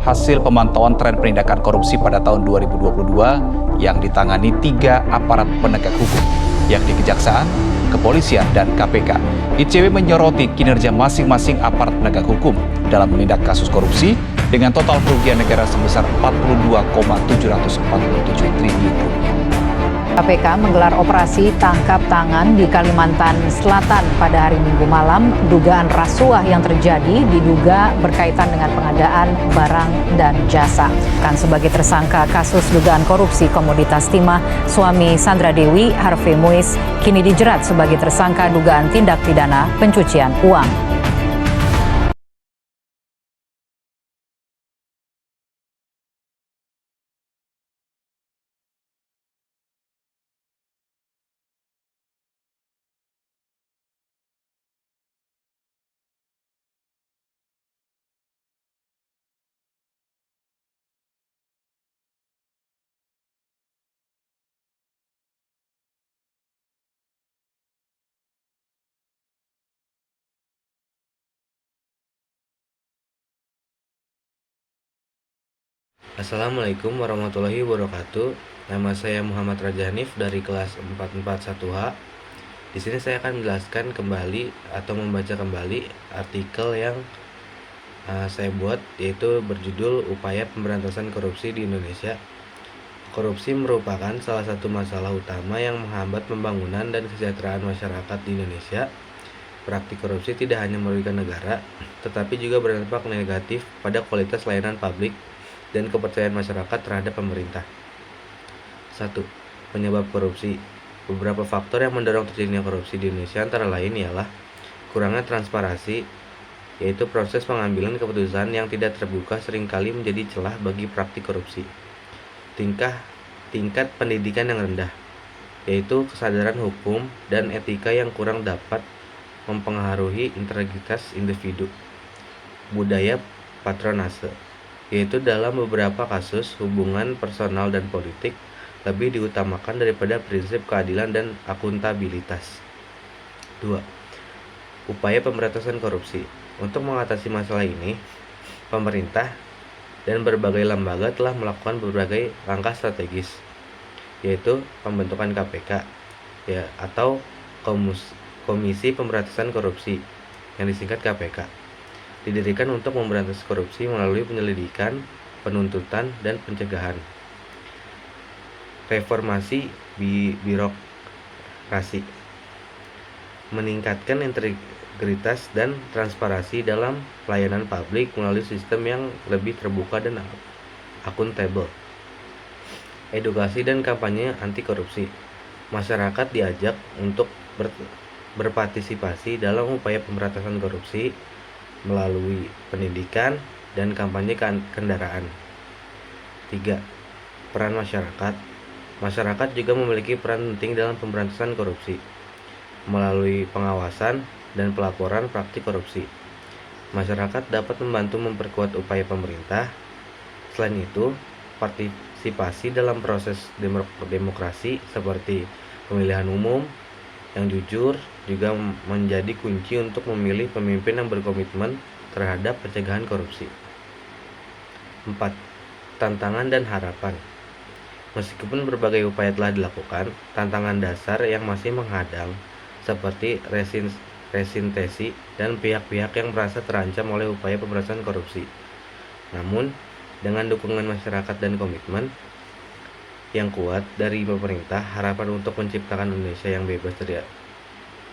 hasil pemantauan tren penindakan korupsi pada tahun 2022 yang ditangani 3 aparat penegak hukum, yakni Kejaksaan, Kepolisian, dan KPK. ICW menyoroti kinerja masing-masing aparat penegak hukum dalam menindak kasus korupsi dengan total kerugian negara sebesar 42,747 triliun rupiah. KPK menggelar operasi tangkap tangan di Kalimantan Selatan pada hari Minggu malam. Dugaan rasuah yang terjadi diduga berkaitan dengan pengadaan barang dan jasa. Dan sebagai tersangka kasus dugaan korupsi komoditas timah, suami Sandra Dewi, Harvey Muiz, kini dijerat sebagai tersangka dugaan tindak pidana pencucian uang. Assalamualaikum warahmatullahi wabarakatuh. Nama saya Muhammad Raja Hanif dari kelas 441H. Di sini saya akan menjelaskan kembali atau membaca kembali artikel yang saya buat, yaitu berjudul Upaya Pemberantasan Korupsi di Indonesia. Korupsi merupakan salah satu masalah utama yang menghambat pembangunan dan kesejahteraan masyarakat di Indonesia. Praktik korupsi tidak hanya merugikan negara, tetapi juga berdampak negatif pada kualitas layanan publik dan kepercayaan masyarakat terhadap pemerintah. 1. Penyebab korupsi. Beberapa faktor yang mendorong terjadinya korupsi di Indonesia antara lain ialah kurangnya transparansi, yaitu proses pengambilan keputusan yang tidak terbuka seringkali menjadi celah bagi praktik korupsi. Tingkat pendidikan yang rendah, yaitu kesadaran hukum dan etika yang kurang dapat mempengaruhi integritas individu. Budaya patronase, yaitu dalam beberapa kasus hubungan personal dan politik lebih diutamakan daripada prinsip keadilan dan akuntabilitas. 2. Upaya pemberantasan korupsi. Untuk mengatasi masalah ini, pemerintah dan berbagai lembaga telah melakukan berbagai langkah strategis, yaitu pembentukan KPK atau Komisi Pemberantasan Korupsi yang disingkat KPK. Didirikan untuk memberantas korupsi melalui penyelidikan, penuntutan, dan pencegahan. Reformasi birokrasi, meningkatkan integritas dan transparansi dalam pelayanan publik melalui sistem yang lebih terbuka dan akuntabel. Edukasi dan kampanye anti korupsi. Masyarakat diajak untuk berpartisipasi dalam upaya pemberantasan korupsi melalui pendidikan dan kampanye kendaraan. 3. Peran masyarakat. Masyarakat juga memiliki peran penting dalam pemberantasan korupsi melalui pengawasan dan pelaporan praktik korupsi. Masyarakat dapat membantu memperkuat upaya pemerintah. Selain itu, partisipasi dalam proses demokrasi seperti pemilihan umum yang jujur juga menjadi kunci untuk memilih pemimpin yang berkomitmen terhadap pencegahan korupsi. 4. Tantangan dan harapan. Meskipun berbagai upaya telah dilakukan, tantangan dasar yang masih menghadang seperti resistesi dan pihak-pihak yang merasa terancam oleh upaya pemberantasan korupsi. Namun, dengan dukungan masyarakat dan komitmen yang kuat dari pemerintah, harapan untuk menciptakan Indonesia yang bebas dari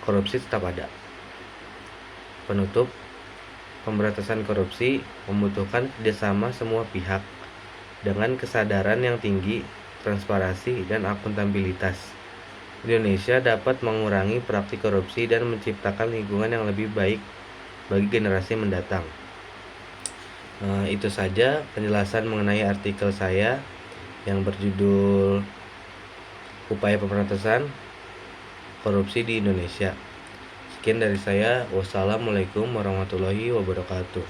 korupsi tetap ada. Penutup, pemberantasan korupsi membutuhkan kerjasama semua pihak dengan kesadaran yang tinggi, transparansi, dan akuntabilitas. Indonesia dapat mengurangi praktik korupsi dan menciptakan lingkungan yang lebih baik bagi generasi mendatang. Itu saja penjelasan mengenai artikel saya yang berjudul Upaya Pemberantasan Korupsi di Indonesia. Sekian dari saya. Wassalamualaikum warahmatullahi wabarakatuh.